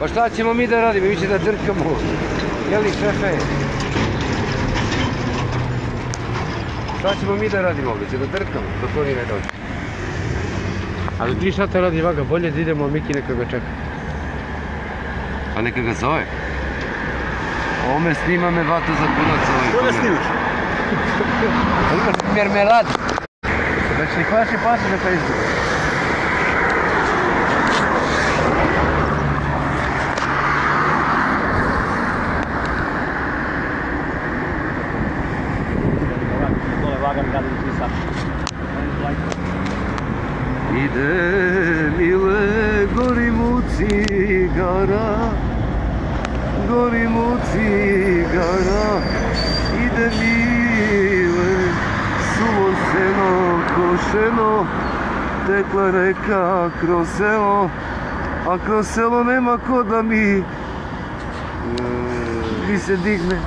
Pa šta ćemo mi da radimo? Mi će da drkamo. Jeli, šefe? Šta ćemo mi da radimo ovdje? Će da drkamo, dok oni ne dođe. Ali 3 sata radi vaga, bolje da idemo, Miki neka ga čeka. A neka ga zove. Ome snima me vata za kunac ovaj. Što ga snimaš? Imaš mermelad. Da će ti vaši pasi za taj izgled. Ide mile, gori mu cigara, gori mu cigara. Ide mile, suvo seno, košeno, tekla reka kroz selo, a kroz selo nema ko da mi se digne.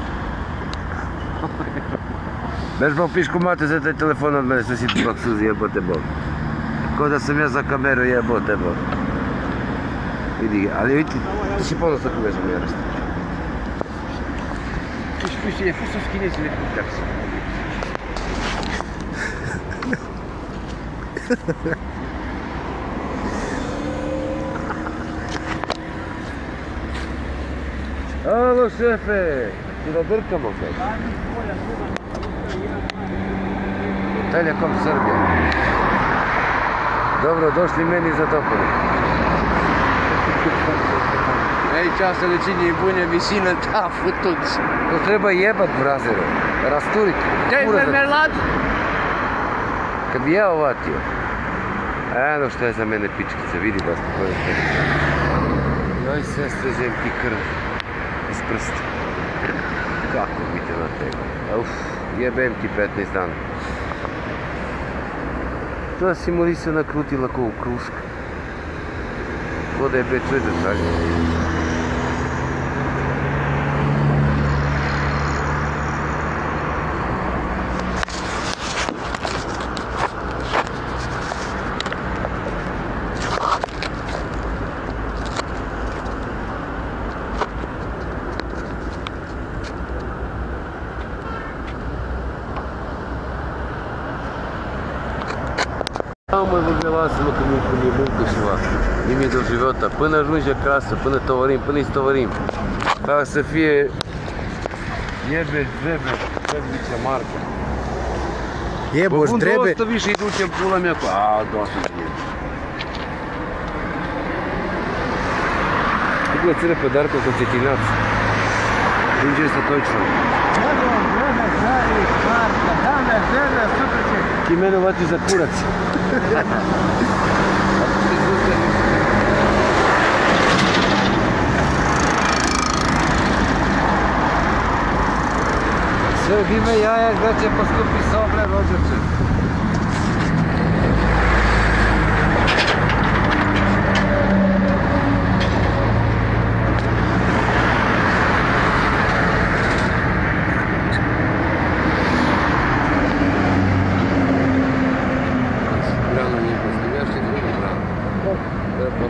Beš bol pišku mate za taj telefon od mene, sve si bak suzi, jebote bol. Ko da sam ja za kameru, jebote bol. Vidi ga, ali vidi, ti si ponosno koga sam ja rastu. Pusti je fusovski njezi neku taksu. Alo šefe, ti da drkamo kaj? Telekom Srbija. Dobro, došli meni za dopunu. Ej, čas se lečinje i bunje visina ta futuc. To treba jebat brazeru, rasturiti. Daj mermelad! Kad bi ja ovatio. Eno što je za mene pičkica, vidi da ste koje ste. Joj sestre, zem ti krv iz prsta. Kako bi te nategao? Uf, jebem ti 15 dana. To si mu Lisa nakrutila ko u kruška. Ko da je be čuj da traži. Mă vârbelasă-mă că mi-e muncă ceva, nimic de живота, până ajungi acasă, până tăvărim, până istăvărim. Ca să fie jebe, žebe, ce marca. Jeboš, drebe. Dosta više idućem pula mi ako, dosta mi je. Kako je crpe Darko Končetinac? Интересно точно. Ti mene uvati za kurac. Sve vime jaja da će postupi soble rođače.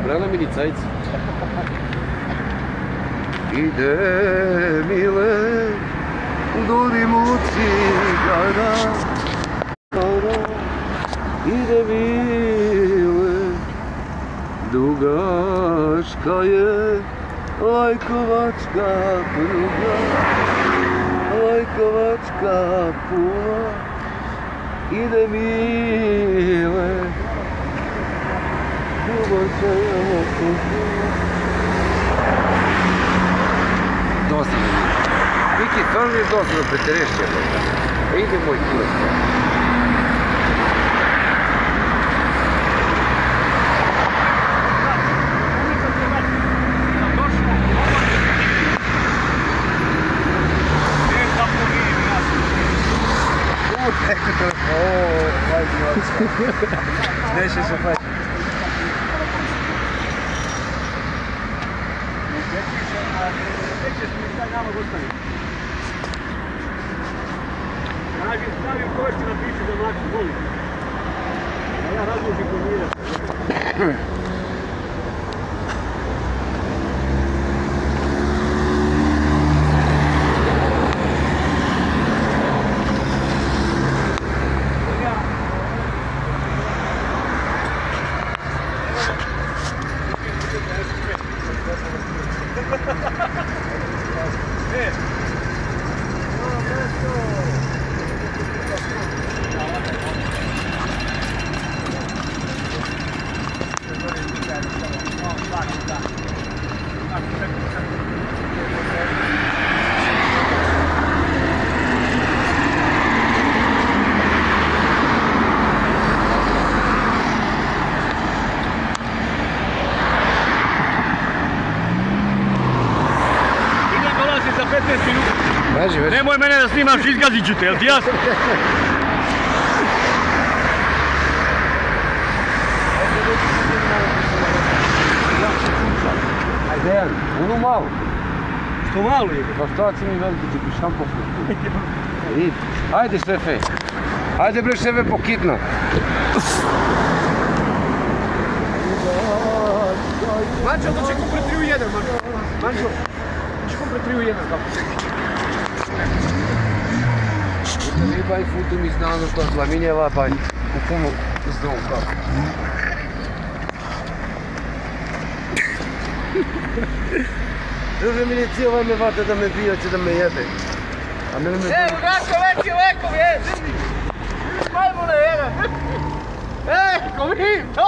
Brana milicajci. Ide mile, gori mu cigara. Ide mile, dugaška je lajkovačka pruga, lajkovačka puva. Ide mile, dosta mi je. Viki, stvarno je dosta da pretereš jedno. Ide moj kurac. Neće se faći. Nećeš mi sad nama gostaviti. Stavim košće na piću da mlači boli. A ja razložim komirati. Nemoj mene da snimaš, izgazit ću te, jel ti jasno? Ajde, Dejan, ono malo. Što malo je? Pa šta će mi veliki će pišan poslušati? Vidi. Ajde šefe. Ajde bre šefe pokitno. Mančo, to će kupre 3 u 1, Mančo. Će kupre 3 u 1, kako se? Mi baj futu mi znano što zlaminjeva, baj kupumo s dom kako. Druže milici, ovaj me vata da me bio, će da me jebe. A mene me... Evo, kako veći lekom je, vidi! Majmune, jedan! Ej, ko mi!